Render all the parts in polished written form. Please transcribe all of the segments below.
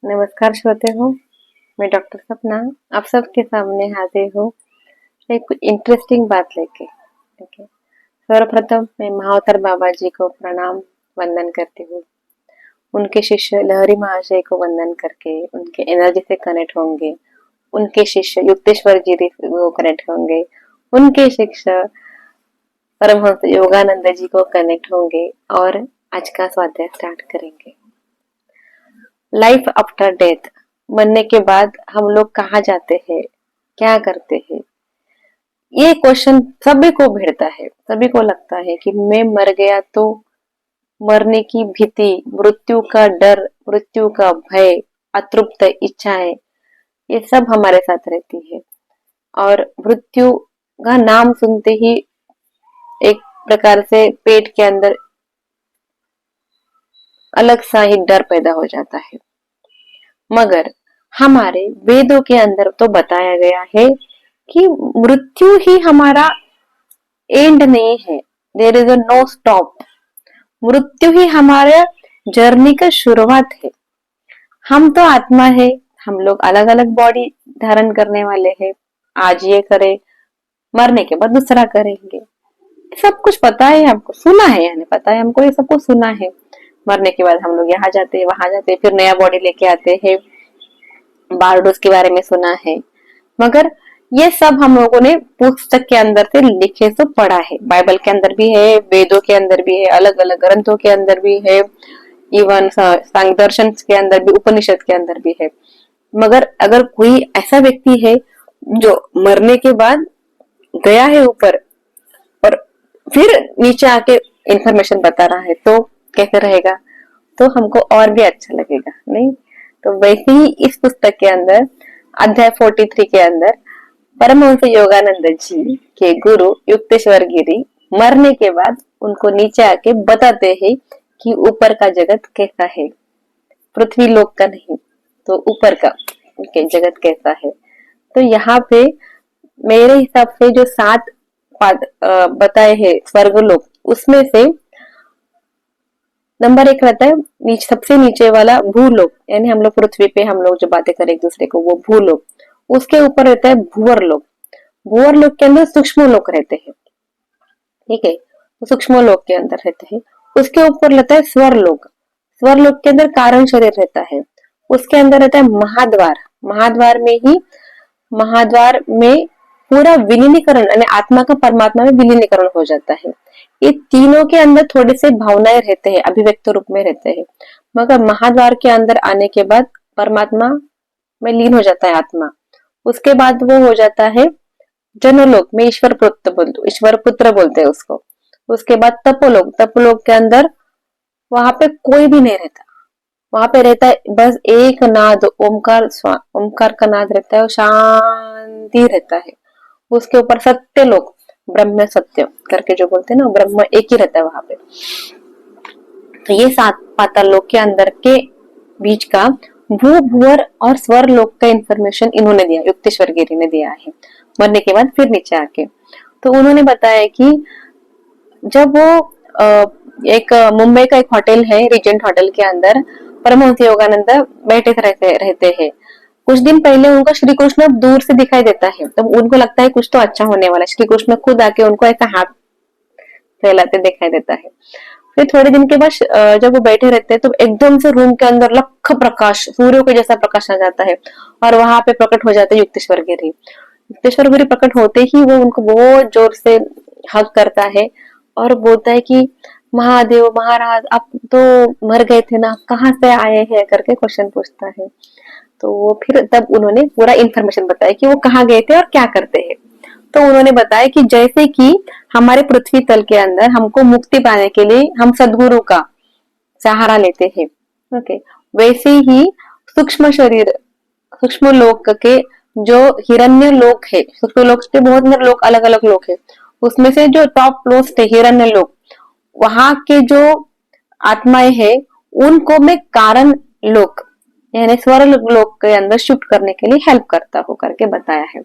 नमस्कार श्रोते हो, मैं डॉक्टर सपना आप सबके सामने हाजिर हूँ एक इंटरेस्टिंग बात लेके। ठीक है, सर्वप्रथम मैं महाअवतार बाबा जी को प्रणाम वंदन करती हूँ। उनके शिष्य लहरी महाशय को वंदन करके उनके एनर्जी से कनेक्ट होंगे। उनके शिष्य युक्तेश्वर जी को कनेक्ट होंगे। उनके शिष्य परमहंस योगानंद जी को कनेक्ट होंगे और आज का स्वाध्याय स्टार्ट करेंगे। लाइफ आफ्टर डेथ, मरने के बाद हम लोग कहाँ जाते हैं, क्या करते हैं? ये क्वेश्चन सभी को भिड़ता है। सभी को लगता है कि मैं मर गया तो मरने की भीति, मृत्यु का डर, मृत्यु का भय, अतृप्त इच्छाएं, ये सब हमारे साथ रहती है। और मृत्यु का नाम सुनते ही एक प्रकार से पेट के अंदर अलग सा ही डर पैदा हो जाता है। मगर हमारे वेदों के अंदर तो बताया गया है कि मृत्यु ही हमारा एंड नहीं है। There is a no stop. मृत्यु ही हमारे जर्नी का शुरुआत है। हम तो आत्मा है, हम लोग अलग अलग बॉडी धारण करने वाले हैं। आज ये करें, मरने के बाद दूसरा करेंगे। सब कुछ पता है हमको, सुना है, यानी पता है हमको, ये सब कुछ सुना है। मरने के बाद हम लोग यहाँ जाते हैं, वहां जाते हैं, फिर नया बॉडी लेके आते हैं। बारडोस के बारे में सुना है, मगर ये सब हम लोगों ने पुस्तक के अंदर से लिखे से पढ़ा है। बाइबल के अंदर भी है, वेदों के अंदर भी है, अलग अलग ग्रंथों के अंदर भी है, इवन सांख्य दर्शन के अंदर भी, उपनिषद के अंदर भी है। मगर अगर कोई ऐसा व्यक्ति है जो मरने के बाद गया है ऊपर और फिर नीचे आके इंफॉर्मेशन बता रहा है, तो कैसे रहेगा? तो हमको और भी अच्छा लगेगा, नहीं? तो वैसे ही इस पुस्तक के अंदर अध्याय 43 के अंदर परमहंस योगानंद जी के गुरु युक्तेश्वर गिरी मरने के बाद उनको नीचे आके बताते हैं कि ऊपर का जगत कैसा है, पृथ्वी लोक का नहीं, तो ऊपर का जगत कैसा है। तो यहाँ पे मेरे हिसाब से जो 7 बताए हैं स्वर्ग लोक, उसमें से नंबर 1 रहता है सबसे नीचे वाला भूलोक, यानी हम लोग पृथ्वी पे हम लोग जो बातें करें एक दूसरे को, वो भूलोक। उसके ऊपर रहता है भूवर लोक। भूवर लोक के अंदर सूक्ष्म लोक रहते हैं, ठीक है, तो सूक्ष्म लोक के अंदर रहते हैं। उसके ऊपर रहता है स्वर लोक। स्वर लोक के अंदर कारण शरीर रहता है। उसके अंदर रहता है महाद्वार। महाद्वार में पूरा विलीनीकरण, यानी आत्मा का परमात्मा में विलीनीकरण हो जाता है। ये तीनों के अंदर थोड़े से भावनाएं रहते हैं, अभिव्यक्त रूप में रहते हैं, मगर महाद्वार के अंदर आने के बाद परमात्मा में लीन हो जाता है आत्मा। उसके बाद वो हो जाता है जनलोक में, ईश्वर पुत्र बोलते हैं उसको। उसके बाद तपोलोक। तपोलोक के अंदर वहां पे कोई भी नहीं रहता, वहां पे रहता है बस एक नाद, ओमकार का नाद रहता है और शांति रहता है। उसके ऊपर सत्य लोक, ब्रह्म सत्य करके जो बोलते हैं ना, ब्रह्म एक ही रहता है वहां पे। तो ये 7 पाताल लोक के अंदर के बीच का भू भूवर और स्वर लोक का इंफॉर्मेशन इन्होंने दिया, युक्तेश्वर गिरी ने दिया है मरने के बाद फिर नीचे आके। तो उन्होंने बताया कि जब वो एक मुंबई का एक होटल है, रिजेंट होटल के अंदर परमहंस योगानंद बैठे रहते हैं। कुछ दिन पहले उनको श्री कृष्ण दूर से दिखाई देता है, तो उनको लगता है कुछ तो अच्छा होने वाला है। श्री कृष्ण खुद आके उनको ऐसा हाथ फैलाते दिखाई देता है। फिर थोड़े दिन के बाद जब वो बैठे रहते हैं तो एकदम से रूम के अंदर लख प्रकाश, सूर्य के जैसा प्रकाश आ जाता है और वहां पे प्रकट हो जाते हैं युक्तेश्वर गिरी। युक्तेश्वर गिरी प्रकट होते ही वो उनको बहुत जोर से हक करता है और बोलता है कि महादेव महाराज आप तो मर गए थे ना, कहाँ से आए हैं करके क्वेश्चन पूछता है। तो वो फिर तब उन्होंने पूरा इन्फॉर्मेशन बताया कि वो कहाँ गए थे और क्या करते हैं। तो उन्होंने बताया कि जैसे कि हमारे पृथ्वी तल के अंदर हमको मुक्ति पाने के लिए हम सदगुरु का सहारा लेते हैं, ओके, वैसे ही सूक्ष्म शरीर, सूक्ष्म लोक के जो हिरण्य लोक है, सूक्ष्म लोक के बहुत सारे लोक, अलग अलग लोक है, उसमें से जो टॉप लोक थे हिरण्य लोक, वहां के जो आत्माएं है उनको मैं कारण लोक यानी स्वर लोक के अंदर शिफ्ट करने के लिए हेल्प करता हूँ करके बताया है।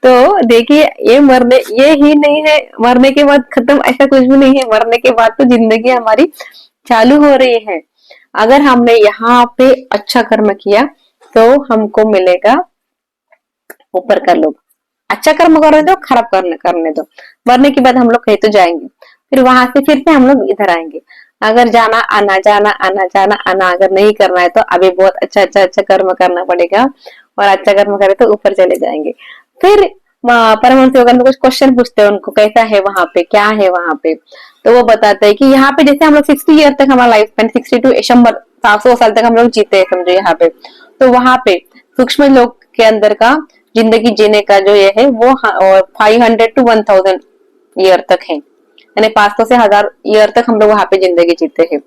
तो देखिए, ये ही नहीं है मरने के बाद खत्म, ऐसा कुछ भी नहीं है। मरने के बाद तो जिंदगी हमारी चालू हो रही है। अगर हमने यहाँ पे अच्छा कर्म किया तो हमको मिलेगा ऊपर का लोग। अच्छा कर्म करने दो, खराब करने दो, मरने के बाद हम लोग कहीं तो जाएंगे, फिर वहां से फिर से हम लोग इधर आएंगे। अगर जाना आना जाना आना जाना आना अगर नहीं करना है तो अभी बहुत अच्छा अच्छा अच्छा कर्म करना पड़ेगा, और अच्छा कर्म करे तो ऊपर चले जाएंगे। फिर परमहंस योगानंद कुछ क्वेश्चन पूछते हैं उनको, कैसा है वहां पे, क्या है वहां पे। तो वो बताते हैं कि यहाँ पे जैसे हम लोग 60 ईयर तक हमारा लाइफ स्पेन, 60 to 100 100 साल तक हम लोग जीते हैं समझो यहाँ पे। तो वहां पे सूक्ष्म लोक के अंदर का जिंदगी जीने का जो ये है वो 500 to 1000 ईयर तक है, यानी 500 से 1000 ईयर तक हम लोग वहां पे जिंदगी जीते हैं।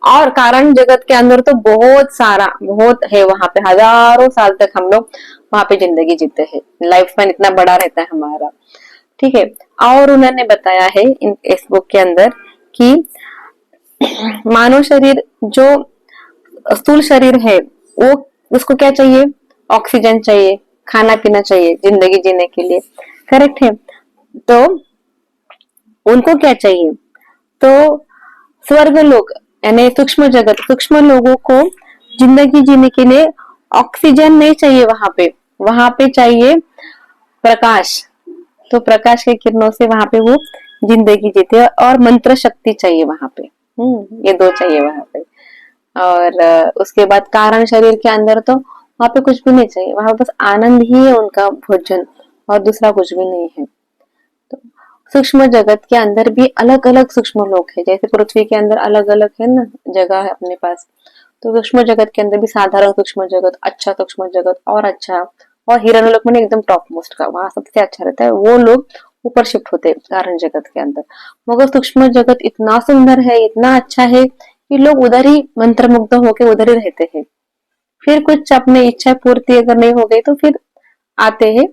और कारण जगत के अंदर तो बहुत सारा बहुत है, वहां पे हजारों साल तक हम लोग वहां पे जिंदगी जीते हैं, लाइफ स्पैन इतना बड़ा रहता है हमारा। ठीक है। और उन्होंने बताया है इस बुक के अंदर कि मानव शरीर जो स्थूल शरीर है वो, उसको क्या चाहिए, ऑक्सीजन चाहिए, खाना पीना चाहिए जिंदगी जीने के लिए, करेक्ट है। तो उनको क्या चाहिए, तो स्वर्ग लोग यानी सूक्ष्म जगत, सूक्ष्म लोगों को जिंदगी जीने के लिए ऑक्सीजन नहीं चाहिए वहां पे चाहिए प्रकाश। तो प्रकाश के किरणों से वहां पे वो जिंदगी जीते हैं, और मंत्र शक्ति चाहिए वहां पे। ये दो चाहिए वहां पे। और उसके बाद कारण शरीर के अंदर तो वहां पे कुछ भी नहीं चाहिए, वहां पे बस आनंद ही है उनका भोजन, और दूसरा कुछ भी नहीं है। तो सूक्ष्म जगत के अंदर भी अलग अलग सूक्ष्म लोक है, जैसे पृथ्वी के अंदर अलग अलग है ना जगह है अपने पास। तो सूक्ष्म जगत के अंदर भी साधारण सूक्ष्म जगत, अच्छा सूक्ष्म जगत और अच्छा, और हिरण्यलोक में एकदम टॉप मोस्ट का, वहां सबसे अच्छा रहता है, वो लोग ऊपर शिफ्ट होते हैं कारण जगत के अंदर। मगर सूक्ष्म जगत इतना सुंदर है, इतना अच्छा है कि लोग उधर ही मंत्रमुग्ध होके उधर ही रहते हैं। फिर कुछ अपने इच्छा पूर्ति अगर नहीं हो गई तो फिर आते हैं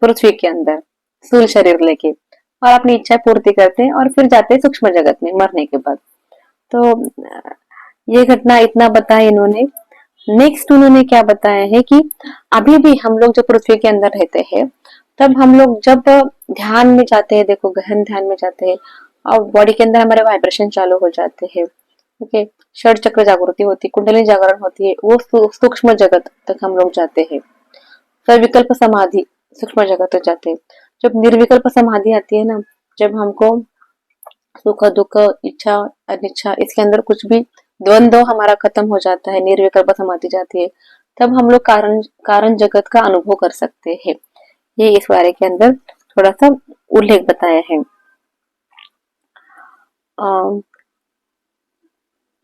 पृथ्वी के अंदर स्थूल शरीर लेके, और अपनी इच्छा पूर्ति करते हैं और फिर जाते हैं सूक्ष्म जगत में मरने के बाद। तो ये घटना इतना बताया इन्होंने। नेक्स्ट उन्होंने क्या बताया है कि अभी भी हम लोग जो पृथ्वी के अंदर रहते हैं, तब हम लोग जब ध्यान में जाते हैं, देखो गहन ध्यान में जाते हैं, और बॉडी के अंदर हमारे वाइब्रेशन चालू हो जाते हैं। ओके, षड चक्र जागृति होती है, कुंडली जागरण होती है, वो सूक्ष्म जगत तक हम लोग जाते हैं। सविकल्प समाधि सूक्ष्म जगत तक जाते हैं। जब निर्विकल्प समाधि आती है ना, जब हमको सुख दुख इच्छा अनिच्छा इसके अंदर कुछ भी द्वंद्व हमारा खत्म हो जाता है, निर्विकल्प समाधि जाती है, तब हम लोग कारण जगत का अनुभव कर सकते हैं। ये इस बारे के अंदर थोड़ा सा उल्लेख बताया है।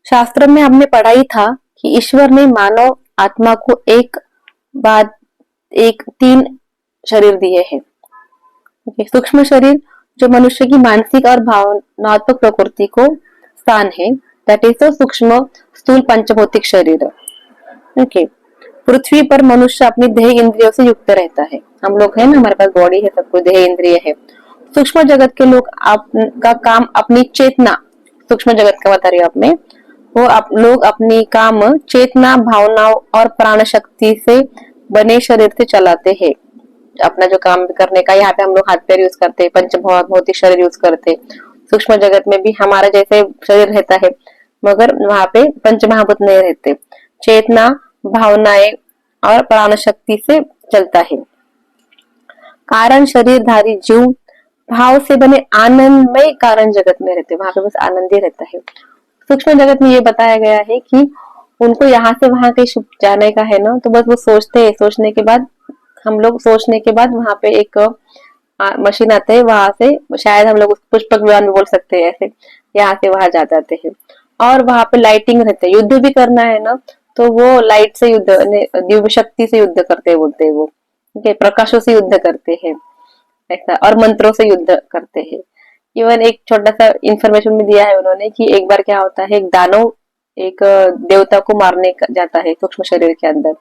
शास्त्र में हमने पढ़ा ही था कि ईश्वर ने मानव आत्मा को एक बाद एक 3 शरीर दिए हैं। सूक्ष्म शरीर जो मनुष्य की मानसिक और भावनात्मक प्रकृति को स्थान है, दैट इज द सूक्ष्म स्थूल पंचभौतिक शरीर। ओके, पृथ्वी पर मनुष्य अपनी देह इंद्रियों से युक्त रहता है, हम लोग है ना, हमारे पास बॉडी है, सब कुछ देह इंद्रिय है। सूक्ष्म जगत के लोग आपका काम अपनी चेतना, सूक्ष्म जगत का बता रही हूँ आपने, वो लोग अपनी काम चेतना भावनाओं और प्राण शक्ति से बने शरीर से चलाते हैं। अपना जो काम करने का, यहाँ पे हम लोग हाथ पैर यूज करते हैं, पंच भौतिक शरीर यूज करते हैं। सूक्ष्म जगत में भी हमारा जैसे शरीर रहता है, मगर वहां पे पंच महाभूत नहीं रहते, चेतना भावनाएं और प्राण शक्ति से चलता है। कारण शरीरधारी जीव भाव से बने आनंदमय कारण जगत में रहते, वहां पे बस आनंद ही रहता है। सूक्ष्म जगत में ये बताया गया है कि उनको यहाँ से वहां कहीं जाने का है ना, तो बस वो सोचते हैं, सोचने के बाद हम लोग सोचने के बाद वहां पे एक मशीन आते है, वहां से शायद हम लोग पुष्पक विमान भी बोल सकते हैं, ऐसे यहाँ से वहां जा जाते हैं। और वहां पे लाइटिंग रहते है, युद्ध भी करना है ना, तो वो लाइट से युद्ध, दिव्य शक्ति से युद्ध करते हैं बोलते हैं वो, ठीक है, प्रकाशों से युद्ध करते हैं ऐसा, और मंत्रों से युद्ध करते हैं। इवन एक छोटा सा इंफॉर्मेशन में दिया है उन्होंने कि एक बार क्या होता है, एक दानव एक देवता को मारने जाता है सूक्ष्म शरीर के अंदर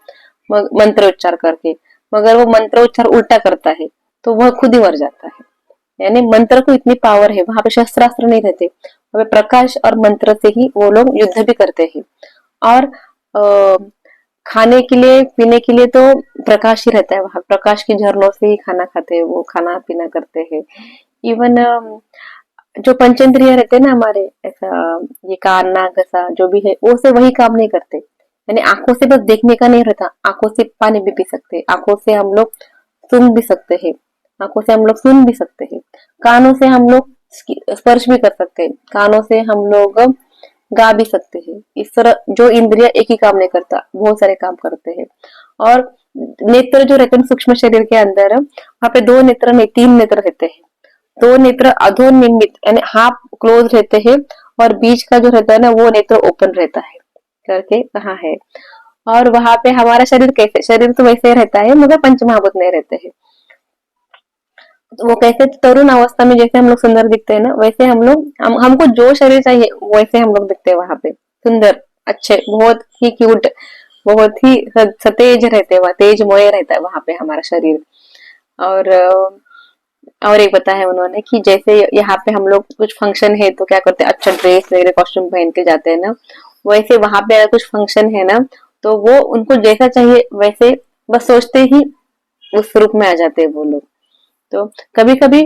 मंत्र उच्चार करके, मगर वो मंत्र उच्चार उल्टा करता है तो वह खुद ही मर जाता है। यानी मंत्र को इतनी पावर है, वहां पे शस्त्रास्त्र नहीं रहते, वहां पे प्रकाश और मंत्र से ही वो लोग युद्ध भी करते हैं। और खाने के लिए पीने के लिए तो प्रकाश ही रहता है, वहां प्रकाश की झरनों से ही खाना खाते हैं, वो खाना पीना करते हैं। इवन जो पंचेंद्रिय रहते हैं ना हमारे, ऐसा ये कान नाक ऐसा जो भी है, वो से वही काम नहीं करते। यानी आंखों से बस देखने का नहीं रहता, आंखों से पानी भी पी सकते हैं, आंखों से हम लोग सूंघ भी सकते हैं, आंखों से हम लोग सुन भी सकते हैं, कानों से हम लोग स्पर्श भी कर सकते हैं, कानों से हम लोग गा भी सकते हैं। इस तरह जो इंद्रिय एक ही काम नहीं करता, बहुत सारे काम करते हैं। और नेत्र जो रहते हैं सूक्ष्म शरीर के अंदर, वहां पे दो नेत्र नहीं, तीन नेत्र रहते हैं। दो नेत्र अधोनिमित यानी हाफ क्लोज रहते हैं, और बीच का जो रहता है ना वो नेत्र ओपन रहता है करके कहा है। और वहां पे हमारा शरीर कैसे, शरीर तो वैसे रहता है मगर पंचमहाभूत नहीं रहते हैं। तो वो कैसे, तरुण अवस्था में जैसे हम लोग सुंदर दिखते हैं ना, वैसे हम लोग हमको जो शरीर चाहिए वैसे हम लोग दिखते हैं वहां पे, सुंदर, अच्छे, बहुत ही क्यूट, बहुत ही सतेज रहते हैं, वहाँ तेजमय रहता है वहां पे हमारा शरीर। और और एक बताया उन्होंने कि जैसे यहाँ पे हम लोग कुछ फंक्शन है तो क्या करते हैं, अच्छा ड्रेस वगैरह कॉस्ट्यूम पहन के जाते हैं ना, वैसे वहां पे अगर कुछ फंक्शन है ना, तो वो उनको जैसा चाहिए वैसे बस सोचते ही उस रूप में आ जाते हैं वो लोग। तो कभी कभी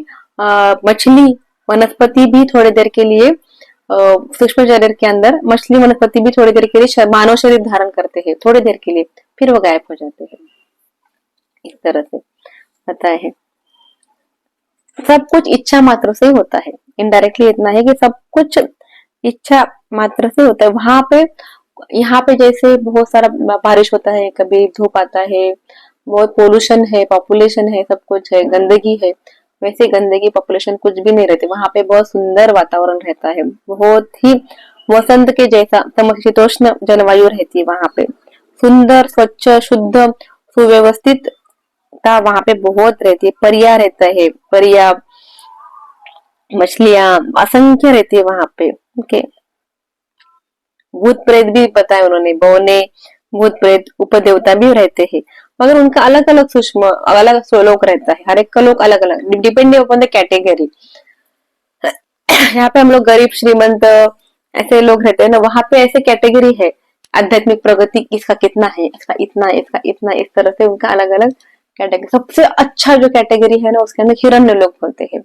मछली वनस्पति भी थोड़ी देर के लिए सूक्ष्म शरीर के अंदर, मछली वनस्पति भी थोड़ी देर के लिए मानव शरीर धारण करते हैं, थोड़ी देर के लिए, फिर वो गायब हो जाते हैं। इस तरह से बताया है। सब कुछ इच्छा मात्र से होता है, इनडायरेक्टली इतना है कि सब कुछ इच्छा मात्र से होता है वहां पे। यहाँ पे जैसे बहुत सारा बारिश होता है, कभी धूप आता है, बहुत पोल्यूशन है, पॉपुलेशन है, सब कुछ है, गंदगी है, वैसे गंदगी पॉपुलेशन कुछ भी नहीं रहती वहां पे, बहुत सुंदर वातावरण रहता है, बहुत ही वसंत के जैसा समशीतोष्ण जलवायु रहती है वहां पे, सुंदर स्वच्छ शुद्ध सुव्यवस्थित का वहां पे बहुत रहती है, परिया रहता है, परिया, मछलियां असंख्य रहती है वहां पे। ओके, भूत प्रेत भी बताया उन्होंने, बौने भूत प्रेत उपदेवता भी रहते हैं, मगर उनका अलग अलग सूक्ष्म अलग स्वलोक रहता है, हर एक का लोग अलग अलग डिपेंडिंग अपॉन द कैटेगरी। यहाँ पे हम लोग गरीब श्रीमंत ऐसे लोग रहते हैं ना, वहां पे ऐसे कैटेगरी है, आध्यात्मिक प्रगति इसका कितना है, इसका इतना, इसका इतना, इस तरह से उनका अलग अलग कैटेगरी। सबसे अच्छा जो कैटेगरी है ना उसके अंदर हिरण्य लोग होते हैं।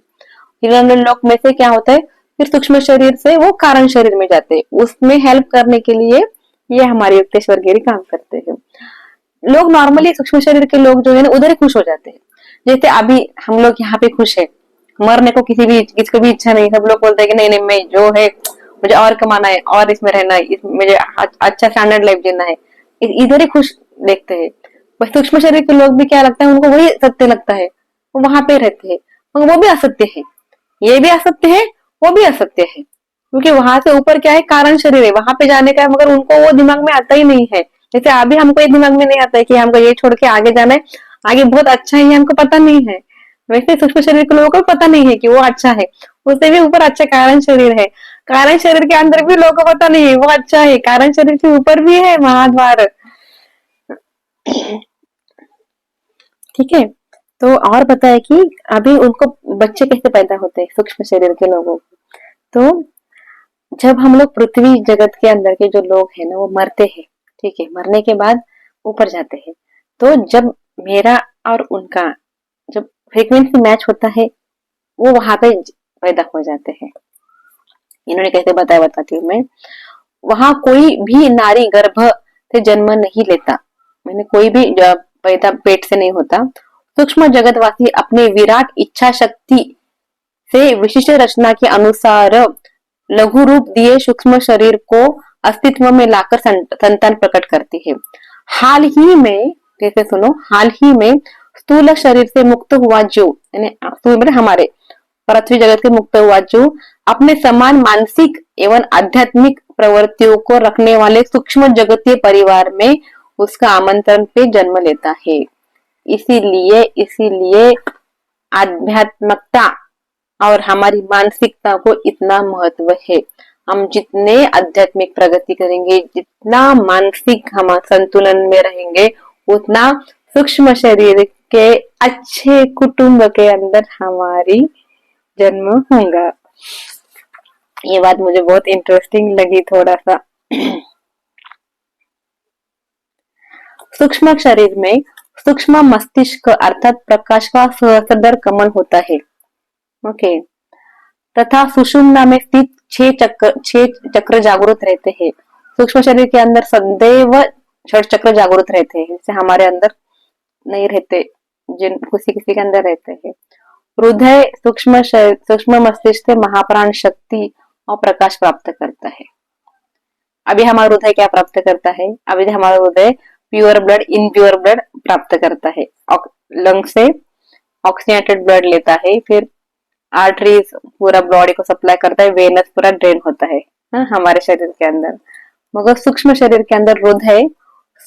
हिरण्य लोक में से क्या होता है, फिर सूक्ष्म शरीर से वो कारण शरीर में जाते हैं, उसमें हेल्प करने के लिए ये हमारे युक्तेश्वर गिरी काम करते हैं। लोग नॉर्मली सूक्ष्म शरीर के लोग जो है ना उधर ही खुश हो जाते हैं, जैसे अभी हम लोग यहाँ पे खुश है, मरने को किसी को भी इच्छा नहीं, सब लोग बोलते हैं कि नहीं नहीं मैं जो है मुझे और कमाना है, और इसमें रहना है, मुझे अच्छा स्टैंडर्ड लाइफ जीना है, इधर ही खुश देखते हैं। बस सूक्ष्म शरीर के लोग भी क्या लगता है उनको वही सत्य लगता है, वो वहां पे रहते हैं, मगर वो भी असत्य है, ये भी असत्य है, वो भी असत्य है, क्योंकि वहां से ऊपर क्या है, कारण शरीर है, वहां पे जाने का है, मगर उनको वो दिमाग में आता ही नहीं है। जैसे अभी हमको ये दिमाग में नहीं आता है कि हमको ये छोड़ के आगे जाना है, आगे बहुत अच्छा है, ये हमको पता नहीं है। वैसे सूक्ष्म शरीर के लोगों को पता नहीं है कि वो अच्छा है, उससे भी ऊपर अच्छा कारण शरीर है, कारण शरीर के अंदर भी लोगों को पता नहीं है वो अच्छा है, कारण शरीर के ऊपर भी है महाद्वार। ठीक है। तो और बताया कि अभी उनको बच्चे कैसे पैदा होते हैं सूक्ष्म शरीर के लोगों को। तो जब हम लोग पृथ्वी जगत के अंदर के जो लोग हैं ना वो मरते हैं, ठीक है, मरने के बाद ऊपर जाते हैं, तो जब मेरा और उनका जब फ्रीक्वेंसी मैच होता है, वो वहां पे पैदा हो जाते हैं। इन्होंने कैसे बताया बताती हूँ मैं। वहां कोई भी नारी गर्भ से जन्म नहीं लेता, मैंने कोई भी पैदा पेट से नहीं होता। सूक्ष्म जगतवासी अपने विराट इच्छा शक्ति से विशिष्ट रचना के अनुसार लघु रूप दिए सूक्ष्म शरीर को अस्तित्व में लाकर संतान प्रकट करती है। हाल ही में, जैसे सुनो, हाल ही में स्थूल शरीर से मुक्त हुआ जो, यानी स्थूल हमारे पृथ्वी जगत के मुक्त हुआ जो अपने समान मानसिक एवं आध्यात्मिक प्रवृत्तियों को रखने वाले सूक्ष्म जगतीय परिवार में उसका आमंत्रण पे जन्म लेता है। इसीलिए इसीलिए आध्यात्मिकता और हमारी मानसिकता को इतना महत्व है। हम जितने आध्यात्मिक प्रगति करेंगे, जितना मानसिक हम संतुलन में रहेंगे, उतना सूक्ष्म शरीर के अच्छे कुटुंब के अंदर हमारी जन्म होगा। ये बात मुझे बहुत इंटरेस्टिंग लगी थोड़ा सा। सूक्ष्म शरीर में सूक्ष्म मस्तिष्क अर्थात प्रकाश का सदर कमल होता है। ओके, तथा सुषुम्ना में स्थित छह चक्र जागृत रहते हैं। सूक्ष्म शरीर के अंदर सदैव छह चक्र जागृत रहते हैं, जैसे हमारे अंदर नहीं रहते, जिन किसी किसी के अंदर रहते हैं। हृदय सूक्ष्म मस्तिष्क से महाप्राण शक्ति और प्रकाश प्राप्त करता है। अभी हमारा हृदय क्या प्राप्त करता है? अभी हमारा हृदय प्योर ब्लड, इनप्योर ब्लड प्राप्त करता है। लंग से ऑक्सीजनेटेड ब्लड लेता है, फिर आर्टरीज पूरा बॉडी को सप्लाई करता है, वेनस पूरा ड्रेन होता है हमारे शरीर के अंदर। मगर सूक्ष्म शरीर के अंदर हृदय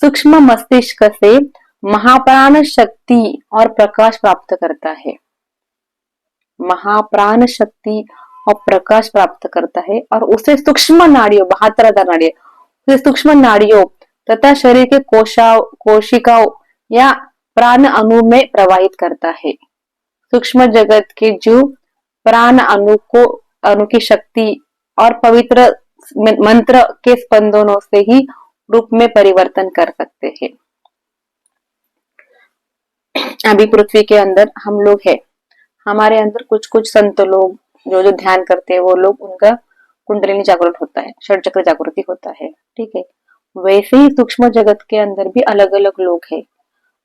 सूक्ष्म मस्तिष्क से महाप्राण शक्ति और प्रकाश प्राप्त करता है। महाप्राण शक्ति और प्रकाश प्राप्त करता है और उसे सूक्ष्म नाड़ियों, 72 नाड़ियां, उसे सूक्ष्म नाड़ियों तथा शरीर के कोशिकाओं या प्राण अणु में प्रवाहित करता है। सूक्ष्म जगत के जीव प्राण अणु की शक्ति और पवित्र मंत्र के स्पंदनों से ही रूप में परिवर्तन कर सकते हैं। अभी पृथ्वी के अंदर हम लोग हैं, हमारे अंदर कुछ कुछ संत लोग जो ध्यान करते हैं, वो लोग उनका कुंडलिनी जागृत होता है, षड चक्र जागृति होता है, ठीक है। वैसे ही सूक्ष्म जगत के अंदर भी अलग अलग लोग हैं,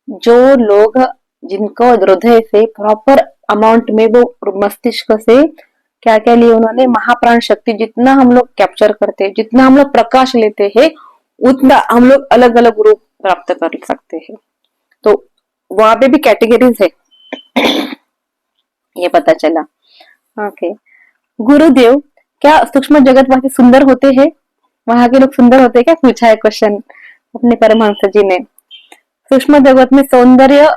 जो लोग जिनको हृदय से प्रॉपर अमाउंट में वो मस्तिष्क से क्या क्या लिए उन्होंने, महाप्राण शक्ति जितना हम लोग कैप्चर करते हैं, जितना हम लोग प्रकाश लेते हैं, उतना हम लोग अलग अलग रूप प्राप्त कर सकते हैं। तो वहां पे भी कैटेगरीज है ये पता चला। ओके, गुरुदेव क्या सूक्ष्म जगतवासी सुंदर होते हैं? वहां के लोग सुंदर होते हैं क्या, पूछा है क्वेश्चन अपने परमहंस जी ने। सूक्ष्म जगत में सौंदर्य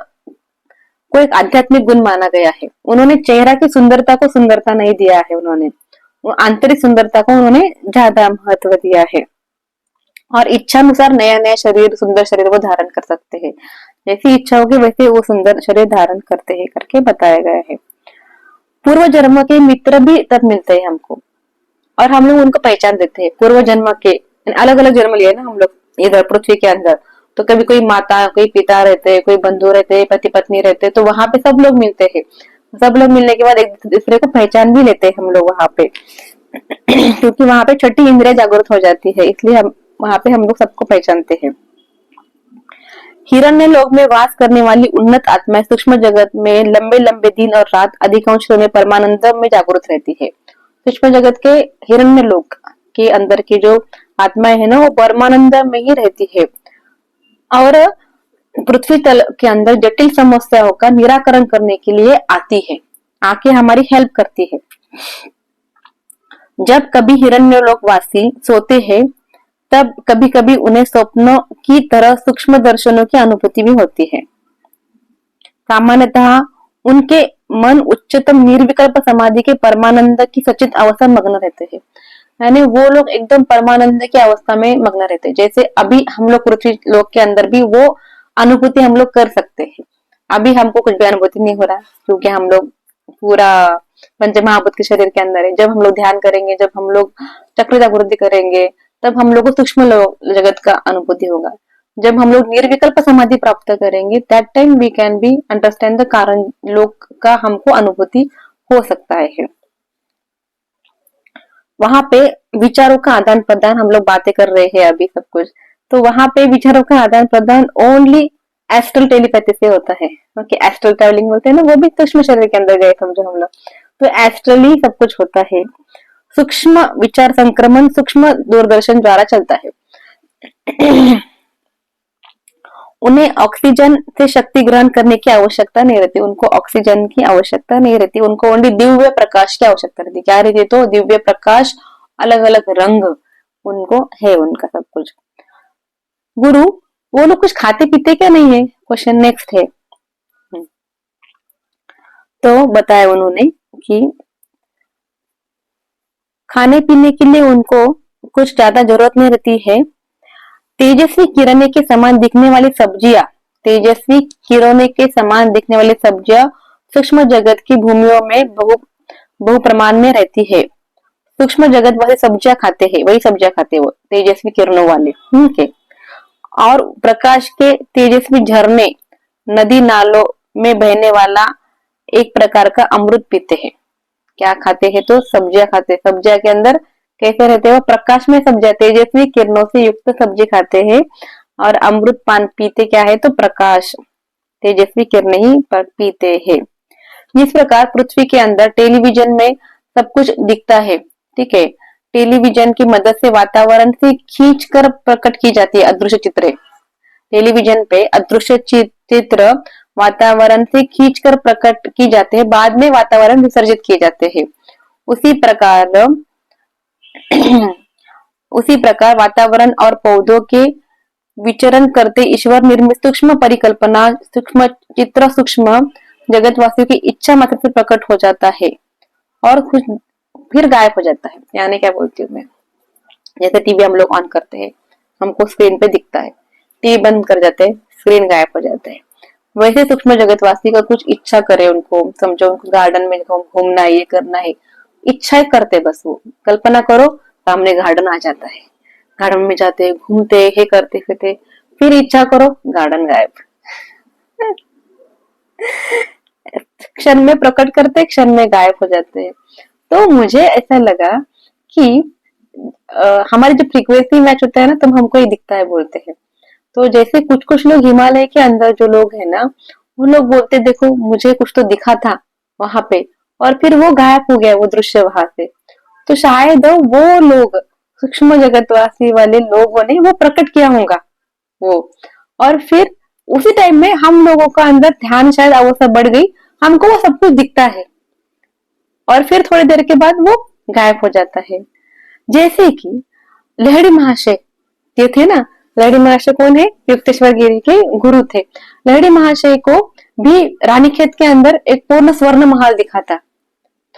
को एक आध्यात्मिक गुण माना गया है। उन्होंने चेहरा की सुंदरता को सुंदरता नहीं दिया है, उन्होंने आंतरिक सुंदरता को उन्होंने ज्यादा महत्व दिया है। और इच्छा अनुसार नया नया शरीर, सुंदर शरीर वो धारण कर सकते हैं, जैसी इच्छा होगी वैसे वो सुंदर शरीर धारण करते हैं करके बताया गया है। पूर्व जन्म के मित्र भी तब मिलते हैं हमको और हम लोग उनको पहचान देते हैं। पूर्व जन्म के अलग अलग जन्म लिए ना हम लोग इधर पृथ्वी के अंदर, तो कभी कोई माता, कोई पिता रहते हैं, कोई बंधु रहते हैं, पति पत्नी रहते हैं, तो वहां पे सब लोग मिलते हैं। सब लोग मिलने के बाद एक दूसरे को पहचान भी लेते हैं हम लोग वहां पे क्योंकि वहां पे छठी इंद्रिय जागृत हो जाती है, इसलिए हम वहां पे हम लोग सबको पहचानते हैं। हिरण्य लोक में वास करने वाली उन्नत आत्माएं सूक्ष्म जगत में लंबे लंबे दिन और रात अधिकांश समय परमानंद में जागृत रहती है। सूक्ष्म जगत के हिरण्य लोक के अंदर की जो आत्माएं है ना, वो परमानंद में ही रहती है और पृथ्वी तल के अंदर जटिल समस्याओं का निराकरण करने के लिए आती है, आके हमारी हेल्प करती है। जब कभी हिरण्यलोक वासी सोते हैं, तब कभी कभी उन्हें स्वप्नों की तरह सूक्ष्म दर्शनों की अनुभूति भी होती है। सामान्यतः उनके मन उच्चतम निर्विकल्प समाधि के परमानंद की सचित अवस्था में मग्न रहते हैं, यानी वो लोग एकदम परमानंद की अवस्था में मग्न रहते हैं। जैसे अभी हम लोग पृथ्वी लोक के अंदर भी वो अनुभूति हम लोग कर सकते हैं। अभी हमको कुछ भी अनुभूति नहीं हो रहा क्योंकि हम लोग पूरा पंच महाभूत के शरीर के अंदर है। जब हम लोग ध्यान करेंगे, जब हम लोग चक्र जागृति करेंगे, तब हम लोग को सूक्ष्म जगत का अनुभूति होगा। जब हम लोग निर्विकल्प समाधि प्राप्त करेंगे, that time we can be understand the कारण लोक का हमको अनुभूति हो सकता है। वहां पे विचारों का आदान प्रदान, हम लोग बातें कर रहे हैं अभी सब कुछ, तो वहां पे विचारों का आदान प्रदान ओनली एस्ट्रल टेलीपैथी से होता है। ओके, एस्ट्रल ट्रैवलिंग बोलते हैं ना, वो भी सूक्ष्म शरीर के अंदर गए समझो हम लोग, तो एस्ट्रली सब कुछ होता है। सूक्ष्म विचार संक्रमण सूक्ष्म दूरदर्शन द्वारा चलता है। उन्हें ऑक्सीजन से शक्ति ग्रहण करने की आवश्यकता नहीं रहती, उनको ऑक्सीजन की आवश्यकता नहीं रहती, उनको ओनली दिव्य प्रकाश की आवश्यकता रहती। क्या रहती? तो दिव्य प्रकाश, अलग अलग रंग उनको है, उनका सब कुछ। गुरु, वो लोग कुछ खाते पीते क्या नहीं है? क्वेश्चन नेक्स्ट है। तो बताया उन्होंने कि खाने पीने के लिए उनको कुछ ज्यादा जरूरत नहीं रहती है। तेजस्वी किरणें के समान दिखने वाली सब्जियां, तेजस्वी किरणें के समान दिखने वाली सब्जियां सूक्ष्म जगत की भूमियों में बहु प्रमाण में रहती है। सूक्ष्म जगत वाले सब्जियां खाते हैं, वही सब्जियां खाते हैं वो तेजस्वी किरणों वाले, ठीक है। और प्रकाश के तेजस्वी झरने नदी नालों में बहने वाला एक प्रकार का अमृत पीते हैं। क्या खाते हैं? तो सब्जियां खाते हैं। सब्जियां के अंदर कैसे रहते हैं? वो प्रकाश में सब्जियां तेजस्वी किरणों से युक्त सब्जी खाते हैं। और अमृत पान पीते क्या है? तो प्रकाश तेजस्वी किरण ही पीते हैं। जिस प्रकार पृथ्वी के अंदर टेलीविजन में सब कुछ दिखता है, ठीक है, टेलीविजन की मदद से वातावरण से खींचकर प्रकट की जाती है अदृश्य चित्र। टेलीविजन पे अदृश्य चित्र वातावरण से खींचकर प्रकट की जाते हैं, बाद में वातावरण विसर्जित किए जाते हैं। उसी प्रकार उसी प्रकार वातावरण और पौधों के विचरण करते ईश्वर निर्मित सूक्ष्म परिकल्पना, सूक्ष्म चित्र, सूक्ष्म जगतवासियों की इच्छा मात्र से प्रकट हो जाता है और खुद फिर गायब हो जाता है। यानी क्या बोलती हूँ मैं, जैसे टीवी हम लोग ऑन करते हैं, हमको स्क्रीन पे दिखता है, टीवी बंद कर जाते हैं, स्क्रीन गायब हो जाता है। वैसे सूक्ष्म जगतवासी का कुछ इच्छा करे, उनको समझो, उनको गार्डन में घूमना है, ये करना है, इच्छा करते, बस वो कल्पना करो, सामने गार्डन आ जाता है, गार्डन में जाते, घूमते हैं, करते फिरते, फिर इच्छा करो, गार्डन गायब। क्षण में प्रकट करते, क्षण में गायब हो जाते हैं। तो मुझे ऐसा लगा कि हमारी जो फ्रीक्वेंसी मैच होता है ना, तब हमको ये दिखता है बोलते हैं। तो जैसे कुछ कुछ लोग हिमालय के अंदर जो लोग है ना, वो लोग बोलते देखो मुझे कुछ तो दिखा था वहां पे, और फिर वो गायब हो गया वो दृश्य वहां से। तो शायद वो लोग सूक्ष्म जगतवासी वाले लोगों ने वो प्रकट किया होगा वो, और फिर उसी टाइम में हम लोगों का अंदर ध्यान शायद वो सब बढ़ गई, हमको वो सब कुछ दिखता है और फिर थोड़ी देर के बाद वो गायब हो जाता है। जैसे कि लहड़ी महाशय ये थे ना, लहड़ी महाशय कौन है? युक्तेश्वर गिरी के गुरु थे। लहड़ी महाशय को भी रानीखेत के अंदर एक पूर्ण स्वर्ण महल दिखा था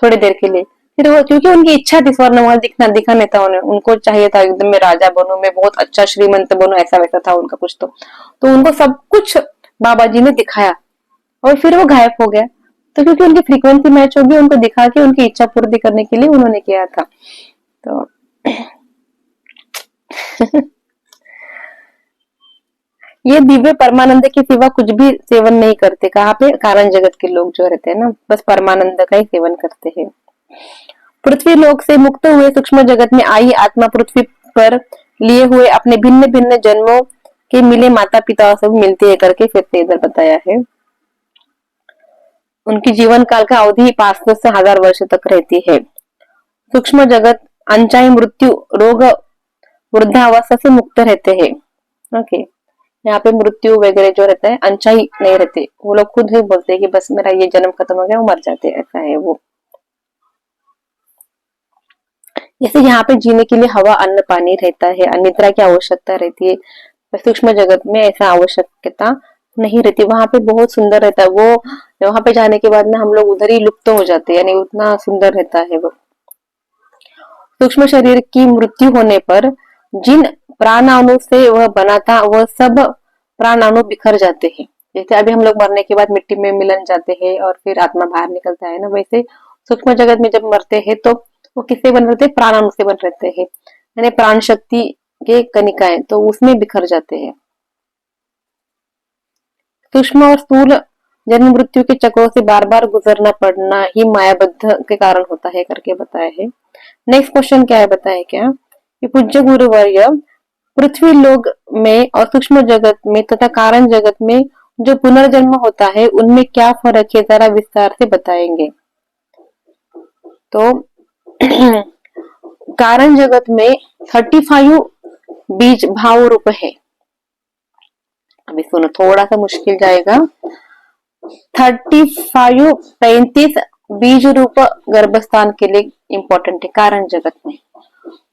थोड़ी देर के लिए। फिर वो, क्योंकि उनकी इच्छा थी स्वर्ण महल दिखाने था उन्हें, उनको चाहिए था एकदम मैं राजा बनूं, मैं बहुत अच्छा श्रीमंत बनूं, ऐसा वैसा था उनका कुछ। तो उनको सब कुछ बाबा जी ने दिखाया और फिर वो गायब हो गया। तो क्योंकि उनकी फ्रीक्वेंसी मैच होगी, उनको दिखा के उनकी इच्छा पूर्ति करने के लिए उन्होंने किया था। तो ये दिव्य परमानंद के सिवा कुछ भी सेवन नहीं करते। कहाँ पे? कारण जगत के लोग जो रहते हैं ना, बस परमानंद का ही सेवन करते हैं। पृथ्वी लोक से मुक्त हुए सूक्ष्म जगत में आई आत्मा पृथ्वी पर लिए हुए अपने भिन्न भिन्न जन्मों के मिले माता पिता से मिलती है करके फिर से इधर बताया है। उनकी जीवन काल का अवधि 500 से 1000 वर्ष तक रहती है। सूक्ष्म जगत अनचाही मृत्यु, रोग, वृद्धावस्था से मुक्त रहते हैं। ओके, यहाँ पे मृत्यु वगैरह जो रहता है अनचाही नहीं रहते, वो लोग खुद ही बोलते हैं कि बस मेरा ये जन्म खत्म हो गया, वो मर जाते हैं, ऐसा है वो। जैसे यहाँ पे जीने के लिए हवा, अन्न, पानी रहता है, निद्रा की आवश्यकता रहती है, सूक्ष्म जगत में ऐसा आवश्यकता नहीं रहती। वहां पे बहुत सुंदर रहता है वो, वहां पे जाने के बाद ना हम लोग उधर ही लुप्त हो जाते हैं, यानी उतना सुंदर रहता है वो। सूक्ष्म शरीर की मृत्यु होने पर जिन प्राणाणु से वह बना था वह सब प्राणाणु बिखर जाते हैं। जैसे अभी हम लोग मरने के बाद मिट्टी में मिलन जाते हैं और फिर आत्मा बाहर निकलता है ना, वैसे सूक्ष्म जगत में जब मरते हैं तो वो किससे बन रहते हैं? प्राणाणु से बन रहते हैं, यानी प्राण शक्ति के कणिकाएं, तो उसमें बिखर जाते हैं। सूक्ष्म और स्थूल जन्म मृत्यु के चक्रों से बार बार गुजरना पड़ना ही मायाबद्ध के कारण होता है करके बताया है। नेक्स्ट क्वेश्चन क्या है बताए क्या कि पूज्य गुरुवर्य पृथ्वी लोक में और सूक्ष्म जगत में तथा कारण जगत में जो पुनर्जन्म होता है उनमें क्या फर्क है, जरा विस्तार से बताएंगे। तो कारण जगत में 35 बीज भाव रूप है। अभी सुनो, थोड़ा सा मुश्किल जाएगा। 35 बीज रूप गर्भस्थान के लिए इंपॉर्टेंट है कारण जगत में।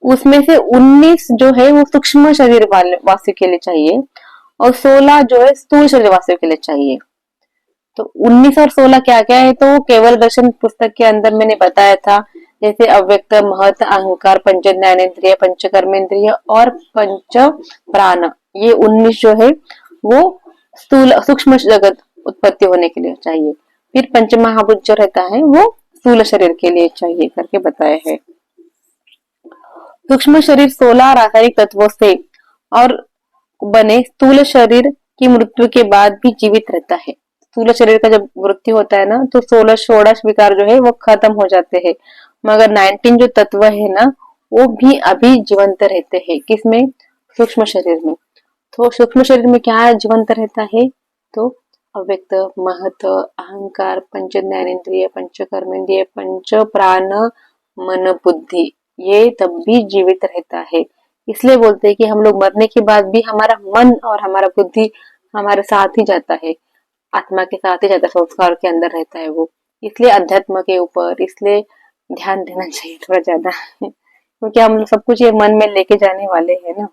उसमें से 19 जो है वो सूक्ष्म शरीर वाले वासियों के लिए चाहिए और 16 जो है स्थूल शरीर वासियों के लिए चाहिए। तो 19 और 16 क्या क्या है? तो केवल दर्शन पुस्तक के अंदर मैंने बताया था, जैसे अव्यक्त, महत, अहंकार, पंच ज्ञानेन्द्रिय, पंच कर्मेंद्रिय और पंच प्राण, ये 19 जो है वो स्थूल सूक्ष्म जगत उत्पत्ति होने के लिए चाहिए। फिर पंच महाभूत जो रहता है वो स्थूल शरीर के लिए चाहिए करके बताया है। सूक्ष्म शरीर 16 रासायनिक तत्वों से और बने स्थूल शरीर की मृत्यु के बाद भी जीवित रहता है। स्थूल शरीर का जब मृत्यु होता है ना, तो 16 विकार जो है वो खत्म हो जाते हैं। मगर 19 जो तत्व है ना, वो भी अभी जीवंत रहते हैं। किसमें? सूक्ष्म शरीर में। तो सूक्ष्म शरीर में क्या जीवंत रहता है? तो अव्यक्त, महत, अहंकार, पंच ज्ञानेन्द्रिय, पंच कर्मेंद्रिय, पंच प्राण, मन, बुद्धि, ये तब भी जीवित रहता है। इसलिए बोलते हैं कि हम लोग मरने के बाद भी हमारा मन और हमारा बुद्धि हमारे साथ ही जाता है, आत्मा के साथ ही जाता है, संस्कार के अंदर रहता है वो। इसलिए अध्यात्म के ऊपर इसलिए ध्यान देना चाहिए थोड़ा ज्यादा क्योंकि हम सब कुछ ये मन में लेके जाने वाले हैं ना।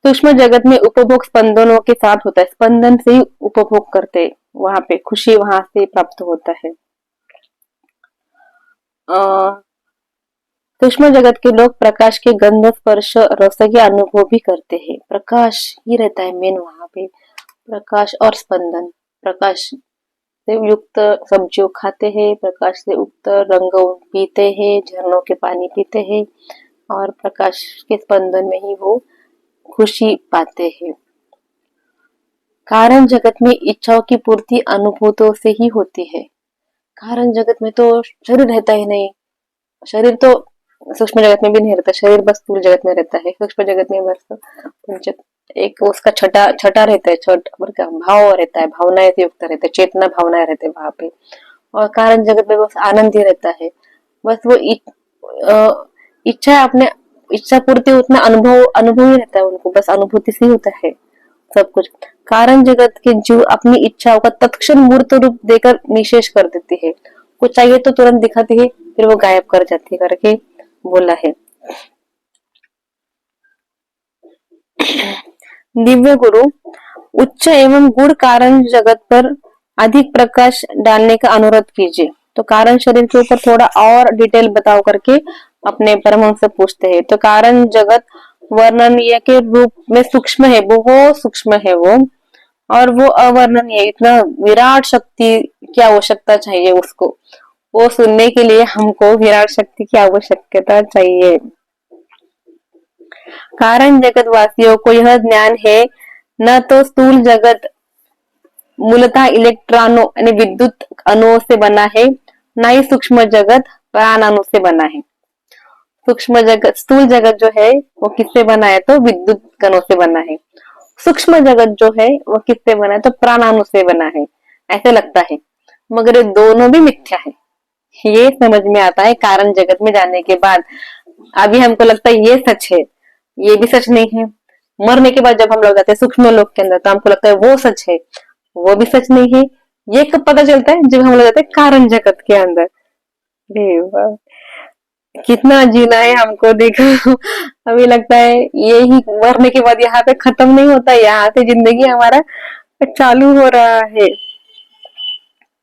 सूक्ष्म जगत में उपभोग स्पंदनों के साथ होता है, स्पंदन से ही उपभोग करते, वहां पे खुशी वहां से प्राप्त होता है। सूक्ष्म जगत के लोग प्रकाश के गंध, स्पर्श, रस के अनुभव भी करते हैं। प्रकाश ही रहता है मेन वहां पे, प्रकाश और स्पंदन। प्रकाश से युक्त सब्जियों खाते हैं, प्रकाश से युक्त रंग पीते हैं, झरनों के पानी पीते हैं, और प्रकाश के स्पंदन में ही वो खुशी पाते हैं। कारण जगत में इच्छाओं की पूर्ति अनुभूतों से ही होती है। कारण जगत में तो शरीर रहता ही नहीं, शरीर तो सूक्ष्म जगत में भी नहीं रहता, शरीर बस स्थूल जगत में रहता है। सूक्ष्म जगत में बस एक उसका छठा छठा रहता है, छठ भाव रहता है, भावनाएं से युक्त रहते, चेतना भावनाएं रहते वहां पे। और कारण जगत में बस आनंद ही रहता है, बस वो इच्छा अपने इच्छा पूर्ति उतना अनुभव ही रहता है उनको, बस अनुभूति से ही होता है सब कुछ। कारण जगत के जीव अपनी इच्छाओं का तत्क्षण मूर्त रूप देकर निशेष कर देती है, कुछ चाहिए तो तुरंत दिखाती है, फिर वो गायब कर जाती है करके बोला है। दिव्य गुरु उच्च एवं गुण कारण जगत पर अधिक प्रकाश डालने का अनुरोध कीजिए। तो कारण शरीर के ऊपर थोड़ा और डिटेल बताओ करके अपने परमहंस से पूछते हैं। तो कारण जगत वर्णनीय के रूप में सूक्ष्म है, बहुत सूक्ष्म है वो, और वो अवर्णनीय, इतना विराट शक्ति की आवश्यकता चाहिए उसको, वो सुनने के लिए हमको विराट शक्ति की आवश्यकता चाहिए। कारण जगत वासियों को यह ज्ञान है, न तो स्थूल जगत मूलतः इलेक्ट्रॉनों यानी विद्युत अणुओं से बना है, न ही सूक्ष्म जगत प्राण अणु से बना है। सूक्ष्म जगत स्थूल जगत जो है वो किससे बना है? तो विद्युत कणों से बना है। सूक्ष्म जगत जो है वो किससे बना है? तो प्राण अणु से बना है, ऐसे लगता है, मगर ये दोनों भी मिथ्या है। ये समझ में आता है कारण जगत में जाने के बाद। अभी हमको लगता है ये सच है, ये भी सच नहीं है। मरने के बाद जब हम लोग जाते हैं सूक्ष्म लोक के अंदर, तो हमको लगता है वो सच है, वो भी सच नहीं है। ये कब पता चलता है? जब हम लोग जाते हैं कारण जगत के अंदर। कितना जीना है हमको, देखो अभी लगता है ये ही मरने के बाद यहाँ पे खत्म नहीं होता, यहाँ से जिंदगी हमारा चालू हो रहा है,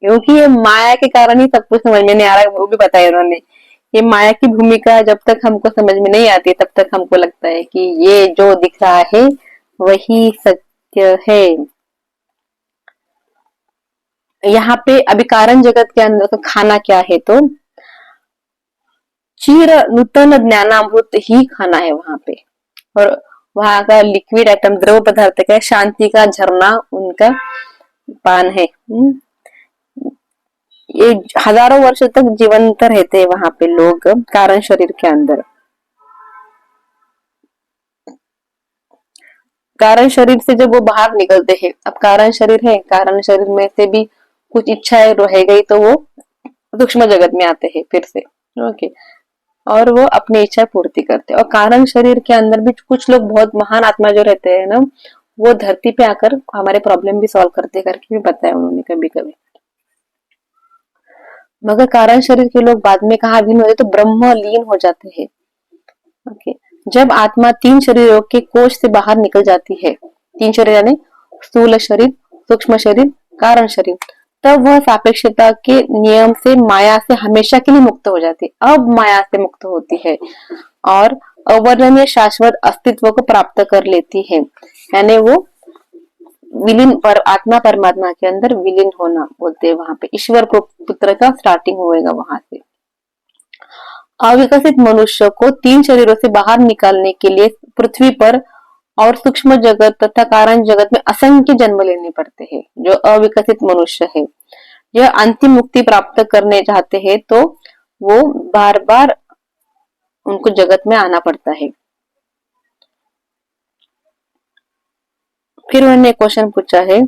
क्योंकि ये माया के कारण ही सब कुछ समझ में नहीं आ रहा है। वो भी बताया उन्होंने, ये माया की भूमिका जब तक हमको समझ में नहीं आती तब तक हमको लगता है कि ये जो दिख रहा है वही सत्य है। यहाँ पे अभी कारण जगत के अंदर का खाना क्या है? तो चिर नूतन ज्ञानामृत ही खाना है वहां पे, और वहां का लिक्विड आइटम द्रव पदार्थ का शांति का झरना उनका पान है। ये हजारों वर्ष तक जीवंत रहते हैं वहां पे लोग कारण शरीर के अंदर। कारण शरीर से जब वो बाहर निकलते हैं, अब कारण शरीर है, कारण शरीर में से भी कुछ इच्छाएं रह गई तो वो सूक्ष्म जगत में आते हैं फिर से, ओके, और वो अपनी इच्छा पूर्ति करते हैं। और कारण शरीर के अंदर भी कुछ लोग बहुत महान आत्मा जो रहते हैं ना, वो धरती पे आकर हमारे प्रॉब्लम भी सॉल्व करते करके भी बताया उन्होंने कभी कभी। मगर कारण शरीर के लोग बाद में कहा भिन्न होते तो ब्रह्म लीन हो जाते हैं। ओके, जब आत्मा 3 शरीरों के कोष से बाहर निकल जाती है, 3 शरीर यानी स्थूल शरीर, सूक्ष्म शरीर, कारण शरीर, तब वह सापेक्षता के नियम से माया से हमेशा के लिए मुक्त हो जाती है। अब माया से मुक्त होती है और अवर्णनीय शाश्वत अस्तित्व को प्राप्त कर लेती है, यानी वो विलीन पर आत्मा परमात्मा के अंदर विलीन होना बोलते हैं। वहां पे ईश्वर पुत्र का स्टार्टिंग होएगा वहां से। अविकसित मनुष्य को 3 शरीरों से बाहर निकालने के लिए पृथ्वी पर और सूक्ष्म जगत तथा कारण जगत में असंख्य जन्म लेने पड़ते हैं। जो अविकसित मनुष्य है, यह अंतिम मुक्ति प्राप्त करने चाहते हैं तो वो बार बार उनको जगत में आना पड़ता है। फिर उन्होंने क्वेश्चन पूछा है,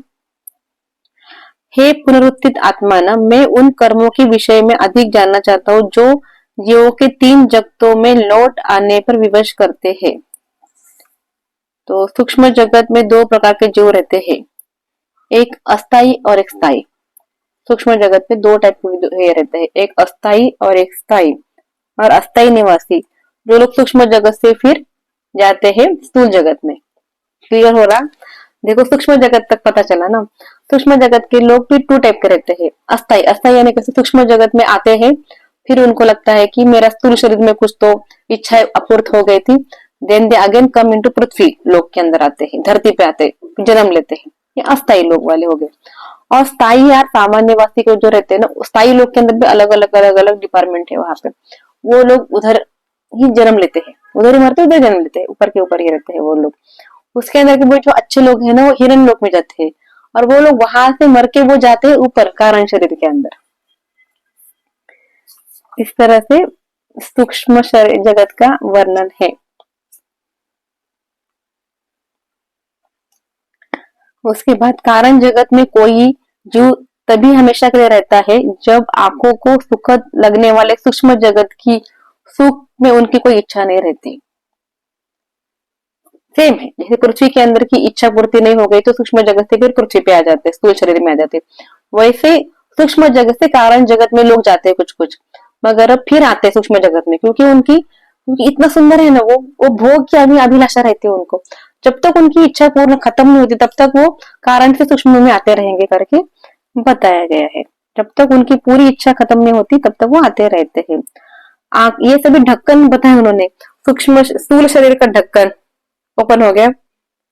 हे पुनरुत्थित आत्मा न, मैं उन कर्मों के विषय में अधिक जानना चाहता हूँ जो जीवों के 3 जगतों में लौट आने पर विवश करते हैं। तो सूक्ष्म जगत में 2 प्रकार के जीव रहते हैं, एक अस्थाई और एक स्थाई। सूक्ष्म जगत में 2 टाइप के रहते हैं, एक अस्थाई और एक स्थाई। और अस्थाई निवासी जो लोग सूक्ष्म जगत से फिर जाते हैं स्थूल जगत में। क्लियर हो रहा? देखो सूक्ष्म जगत तक पता चला ना। सूक्ष्म जगत के लोग भी 2 टाइप के रहते हैं, अस्थाई। अस्थाई यानी कि सूक्ष्म जगत में आते हैं, फिर उनको लगता है कि मेरा स्थूल शरीर में कुछ तो इच्छाएं अपूर्त हो गई थी, then they again come into पृथ्वी लोक के अंदर आते हैं, धरती पे आते जन्म लेते हैं। ये अस्थाई लोग वाले हो गए। और स्थाई या सामान्यवासी को जो रहते हैं ना, स्थाई लोग के अंदर भी अलग अलग डिपार्टमेंट है। वहां पे वो लोग उधर ही जन्म लेते हैं, उधर ही मरते उधर जन्म लेते हैं, ऊपर के ऊपर ही रहते हैं वो लोग। उसके अंदर के वो जो अच्छे लोग हैं ना, वो हिरण्य लोक में जाते हैं, और वो लोग वहां से मर के वो जाते हैं ऊपर कारण शरीर के अंदर। इस तरह से सूक्ष्म जगत का वर्णन है। उसके बाद कारण जगत में कोई जो तभी हमेशा के लिए रहता है जब आंखों को सुखद लगने वाले सूक्ष्म जगत की सुख में उनकी कोई इच्छा नहीं रहती। सेम है, जैसे पृथ्वी के अंदर की इच्छा पूर्ति नहीं हो गई तो सूक्ष्म जगत से फिर पृथ्वी पे आ जाते हैं, स्थूल शरीर में आ जाते हैं। वैसे सूक्ष्म जगत से कारण जगत में लोग जाते हैं कुछ कुछ, मगर अब फिर आते हैं सूक्ष्म जगत में, क्योंकि इतना सुंदर है ना वो भोग की अभी अभिलाषा रहती है उनको। जब तक उनकी इच्छा पूर्ण खत्म नहीं होती तब तक वो कारण से सूक्ष्म में आते रहेंगे करके बताया गया है। जब तक उनकी पूरी इच्छा खत्म नहीं होती तब तक वो आते रहते हैं। ये सभी ढक्कन बताए उन्होंने, सूक्ष्म स्थूल शरीर का ढक्कन ओपन हो गया,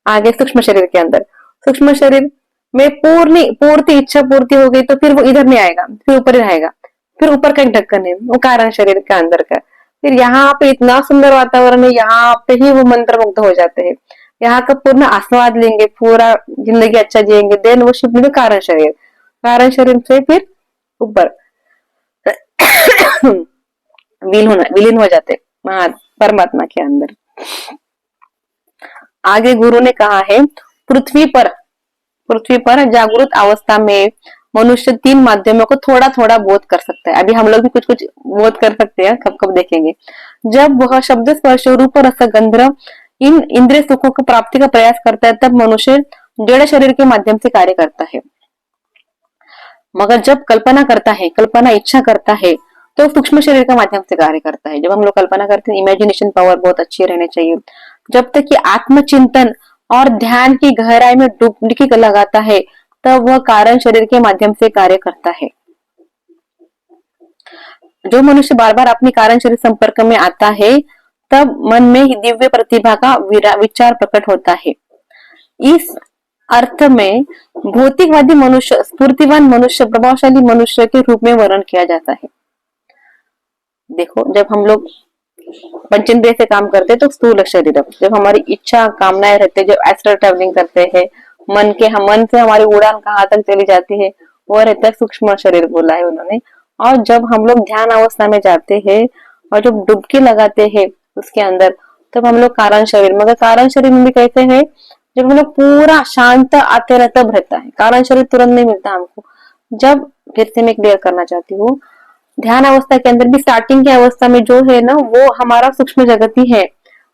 आगे सूक्ष्म शरीर के अंदर, सूक्ष्म शरीर में पूर्ति इच्छा पूर्ति हो गई तो फिर वो इधर नहीं आएगा, फिर ऊपर ही रहेगा। फिर ऊपर का एक ढक्कन है वो कारण शरीर के अंदर का। फिर यहाँ पे इतना सुंदर वातावरण है, यहाँ पे ही वो मंत्र मुग्ध हो जाते हैं, यहाँ का पूर्ण आस्वाद लेंगे, पूरा जिंदगी अच्छा जिएंगे, देन वो शिफ्ट होंगे कारण शरीर, कारण शरीर से फिर ऊपर विलीन हो जाते परमात्मा के अंदर। आगे गुरु ने कहा है, पृथ्वी पर जागृत अवस्था में मनुष्य 3 माध्यमों को थोड़ा थोड़ा बोध कर सकता है। अभी हम लोग भी कुछ कुछ बोध कर सकते हैं, कब कब देखेंगे। जब वह शब्द स्पर्श रूप रस गंध इन इंद्रिय सुखों की प्राप्ति का प्रयास करता है तब मनुष्य जड़ शरीर के माध्यम से कार्य करता है। मगर जब कल्पना इच्छा करता है तो सूक्ष्म शरीर के माध्यम से कार्य करता है। जब हम लोग कल्पना करते हैं, इमेजिनेशन पावर बहुत अच्छी रहनी चाहिए। जब तक कि आत्मचिंतन और ध्यान की गहराई में डुबकी लगाता है तब वह कारण शरीर के माध्यम से कार्य करता है। जो मनुष्य बार बार अपनी कारण शरीर संपर्क में आता है तब मन में दिव्य प्रतिभा का विचार प्रकट होता है। इस अर्थ में भौतिकवादी मनुष्य स्फूर्तिवान मनुष्य, प्रभावशाली मनुष्य के रूप में वर्णन किया जाता है। देखो जब हम लोग पंचेंद्रिय से काम करते हैं तो स्थूल शरीर, जब हमारी इच्छा कामनाएं रहते हैं, जब एस्ट्रल ट्रैवलिंग करते हैं, मन से हमारी उड़ान कहाँ तक चली जाती है, वो रहता है सूक्ष्म शरीर बोला है उन्होंने। और जब हम लोग ध्यान अवस्था में जाते हैं और जब डुबकी लगाते हैं उसके अंदर तब हम लोग कारण शरीर, मगर कारण शरीर में भी कैसे है, जब हम लोग पूरा शांत आते रहता तब रहता है, कारण शरीर तुरंत नहीं मिलता हमको। जब फिर से मैं क्लियर करना चाहती हूँ, ध्यान अवस्था के अंदर भी स्टार्टिंग की अवस्था में जो है ना वो हमारा सूक्ष्म जगत ही है,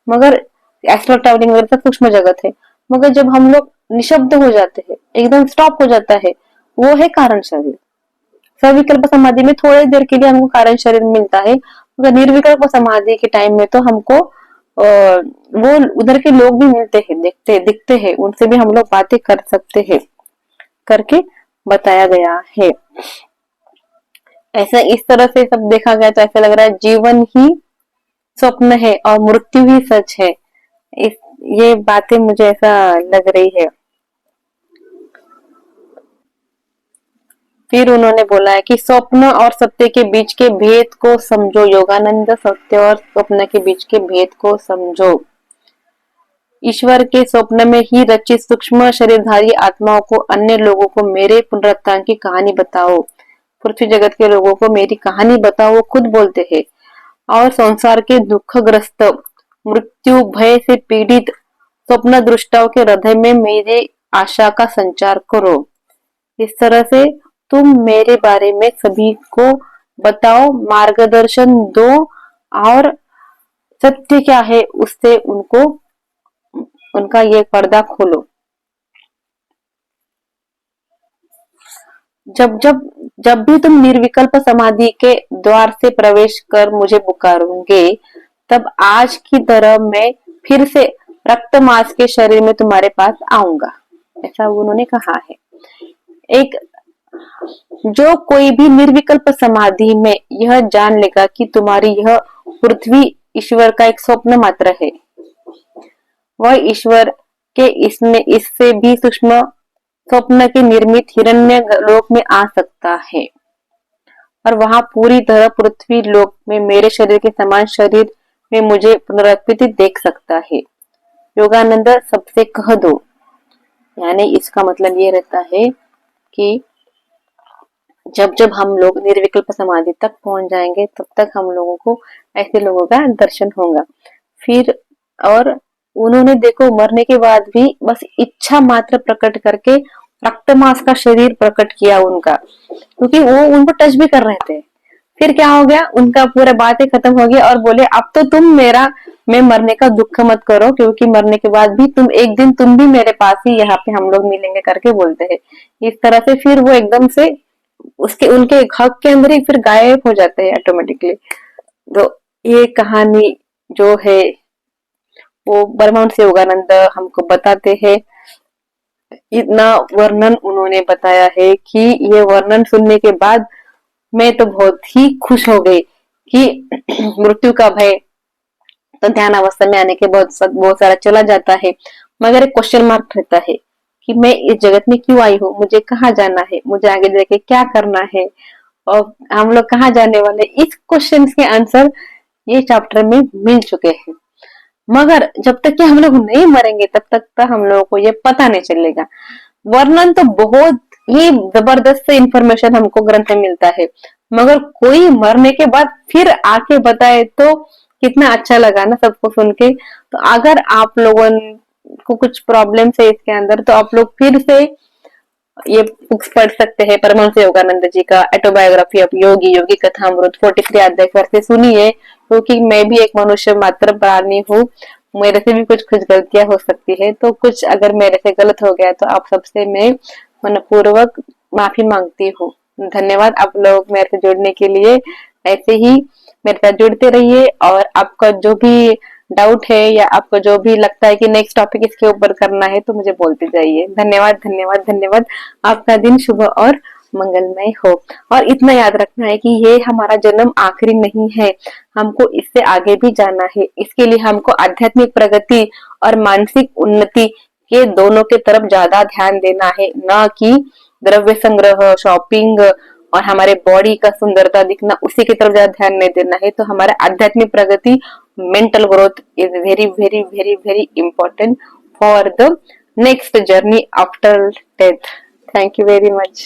मगर एस्ट्रल ट्रैवलिंग वगैरह सूक्ष्म जगत है। मगर जब हम लोग निशब्द हो जाते हैं, एकदम स्टॉप हो जाता है, वो है कारण शरीर। सविकल्प समाधि में थोड़ी देर के लिए हमको कारण शरीर मिलता है, मगर निर्विकल्प समाधि के टाइम में तो हमको वो उधर के लोग भी मिलते हैं, दिखते हैं, उनसे भी हम लोग बातें कर सकते हैं करके बताया गया है। ऐसा इस तरह से सब देखा गया तो ऐसा लग रहा है जीवन ही स्वप्न है और मृत्यु ही सच है। ये बातें मुझे ऐसा लग रही है। फिर उन्होंने बोला है कि स्वप्न और सत्य के बीच के भेद को समझो, योगानंद, सत्य और स्वप्न के बीच के भेद को समझो। ईश्वर के स्वप्न में ही रचित सूक्ष्म शरीरधारी आत्माओं को, अन्य लोगों को मेरे पुनरुत्थान की कहानी बताओ। पृथ्वी जगत के लोगों को मेरी कहानी बताओ, वो खुद बोलते हैं। और संसार के दुखग्रस्त, मृत्यु भय से पीड़ित स्वप्न दृष्टाओं के हृदय में मेरी आशा का संचार करो। इस तरह से तुम मेरे बारे में सभी को बताओ, मार्गदर्शन दो और सत्य क्या है उससे उनको उनका ये पर्दा खोलो। जब जब जब भी तुम निर्विकल्प समाधि के द्वार से प्रवेश कर मुझे पुकारोगे, तब आज की तरह मैं फिर से रक्त मांस के शरीर में तुम्हारे पास आऊंगा, ऐसा उन्होंने कहा है। एक जो कोई भी निर्विकल्प समाधि में यह जान लेगा कि तुम्हारी यह पृथ्वी ईश्वर का एक स्वप्न मात्र है, वह ईश्वर के इसमें इससे भी सूक्ष्म स्वप्न के निर्मित हिरण्य लोक में आ सकता है और वहां पूरी तरह पृथ्वी लोक में मेरे शरीर के समान शरीर में मुझे पुनरुत्थित देख सकता है। योगानंद सबसे कह दो, यानी इसका मतलब ये रहता है कि जब जब हम लोग निर्विकल्प समाधि तक पहुंच जाएंगे, तब तक हम लोगों को ऐसे लोगों का दर्शन होगा। फिर और उन्होंने देखो मरने के बाद भी बस इच्छा मात्र प्रकट करके रक्त मांस का शरीर प्रकट किया उनका, क्योंकि वो उनको टच भी कर रहे थे। फिर क्या हो गया, उनका पूरा बातें खत्म हो गया और बोले अब तो तुम मैं मरने का दुख मत करो, क्योंकि मरने के बाद भी तुम एक दिन तुम भी मेरे पास ही यहाँ पे हम लोग मिलेंगे करके बोलते हैं। इस तरह से फिर वो एकदम से उसके उनके हक के अंदर ही फिर गायब हो जाते हैं ऑटोमेटिकली। तो ये कहानी जो है वो परमहंस योगानंद हमको बताते हैं। इतना वर्णन उन्होंने बताया है कि ये वर्णन सुनने के बाद मैं तो बहुत ही खुश हो गई कि मृत्यु का भय तो ध्यान अवस्था में आने के बहुत सारा चला जाता है, मगर एक क्वेश्चन मार्क रहता है कि मैं इस जगत में क्यों आई हूँ, मुझे कहाँ जाना है, मुझे आगे जाके क्या करना है और हम लोग कहाँ जाने वाले। इस क्वेश्चन के आंसर ये चैप्टर में मिल चुके हैं, मगर जब तक कि हम लोग नहीं मरेंगे तब तक तो हम लोगों को ये पता नहीं चलेगा। वर्णन तो बहुत ही जबरदस्त इंफॉर्मेशन हमको ग्रंथ में मिलता है, मगर कोई मरने के बाद फिर आके बताए तो कितना अच्छा लगा ना सबको सुन के। तो अगर आप लोगों को कुछ प्रॉब्लम है इसके अंदर, तो आप लोग फिर से ये बुक्स पढ़ सकते हैं। परमहंस योगानंद जी का ऑटोबायोग्राफी ऑफ योगी, योगी कथामृत 43 अध्याय फिर से सुनिए, क्योंकि मैं भी एक मनुष्य मात्र प्राणी हूँ, मेरे से भी कुछ गलतियां हो सकती है। तो कुछ अगर मेरे से गलत हो गया तो आप सबसे मैं मनपूर्वक माफी मांगती हूँ। धन्यवाद आप लोग मेरे से जुड़ने के लिए। ऐसे ही मेरे साथ जुड़ते रहिए और आपका जो भी डाउट है या आपको जो भी लगता है कि नेक्स्ट टॉपिक इसके ऊपर करना है तो मुझे बोलते जाइए। धन्यवाद धन्यवाद धन्यवाद। आपका दिन शुभ और मंगलमय हो। और इतना याद रखना है कि ये हमारा जन्म आखिरी नहीं है, हमको इससे आगे भी जाना है। इसके लिए हमको आध्यात्मिक प्रगति और मानसिक उन्नति के दोनों के तरफ ज्यादा ध्यान देना है, न कि द्रव्य संग्रह, शॉपिंग और हमारे बॉडी का सुंदरता दिखना, उसी की तरफ ज्यादा ध्यान नहीं देना है। तो हमारा आध्यात्मिक प्रगति, mental growth is very very very very important for the next journey after death. Thank you very much.